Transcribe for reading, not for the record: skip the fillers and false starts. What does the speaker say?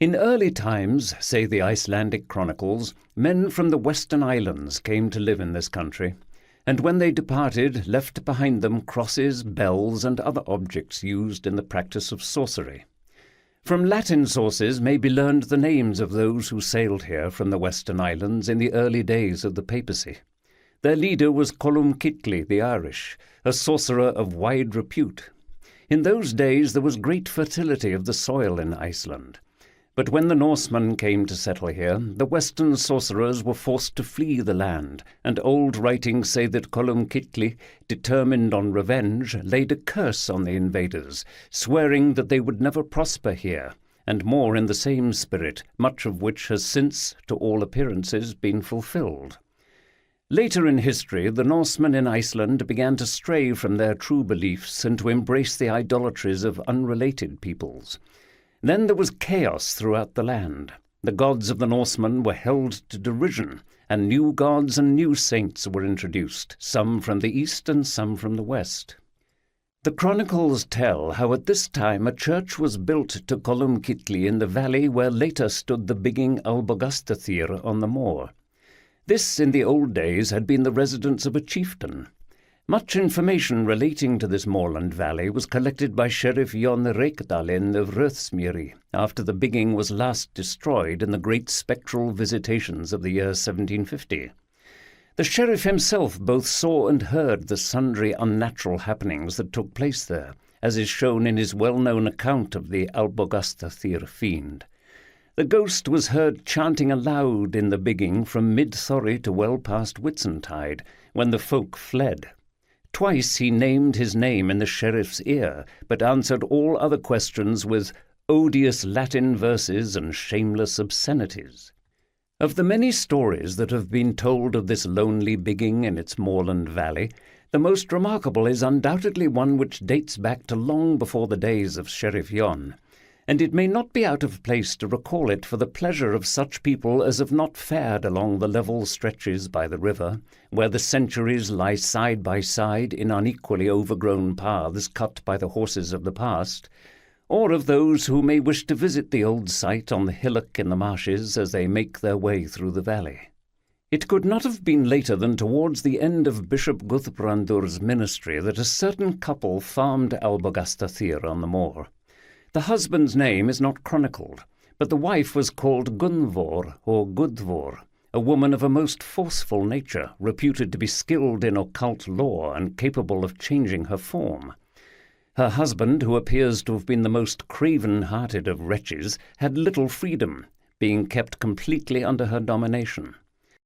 In early times, say the Icelandic chronicles, men from the western islands came to live in this country, and when they departed, left behind them crosses, bells, and other objects used in the practice of sorcery. From Latin sources may be learned the names of those who sailed here from the western islands in the early days of the papacy. Their leader was Columcille the Irish, a sorcerer of wide repute. In those days there was great fertility of the soil in Iceland. But when the Norsemen came to settle here, the western sorcerers were forced to flee the land, and old writings say that Columcille, determined on revenge, laid a curse on the invaders, swearing that they would never prosper here, and more in the same spirit, much of which has since, to all appearances, been fulfilled. Later in history, the Norsemen in Iceland began to stray from their true beliefs and to embrace the idolatries of unrelated peoples. Then there was chaos throughout the land. The gods of the Norsemen were held to derision, and new gods and new saints were introduced, some from the east and some from the west. The chronicles tell how at this time a church was built to Columcille in the valley where later stood the bigging Lavransdatter on the moor. This, in the old days, had been the residence of a chieftain. Much information relating to this moorland valley was collected by Sheriff Jon Reykdalin of Röthsmýri after the bigging was last destroyed in the great spectral visitations of the year 1750. The sheriff himself both saw and heard the sundry unnatural happenings that took place there, as is shown in his well-known account of the Lavransdatter fiend. The ghost was heard chanting aloud in the bigging from mid-Thorri to well past Whitsuntide, when the folk fled. Twice he named his name in the sheriff's ear, but answered all other questions with odious Latin verses and shameless obscenities. Of the many stories that have been told of this lonely bigging in its moorland valley, the most remarkable is undoubtedly one which dates back to long before the days of Sheriff Jon, and it may not be out of place to recall it for the pleasure of such people as have not fared along the level stretches by the river, where the centuries lie side by side in unequally overgrown paths cut by the horses of the past, or of those who may wish to visit the old site on the hillock in the marshes as they make their way through the valley. It could not have been later than towards the end of Bishop Guðbrandur's ministry that a certain couple farmed Lavransdatter on the moor. The husband's name is not chronicled, but the wife was called Gunnvor or Gudvor, a woman of a most forceful nature, reputed to be skilled in occult lore and capable of changing her form. Her husband, who appears to have been the most craven-hearted of wretches, had little freedom, being kept completely under her domination.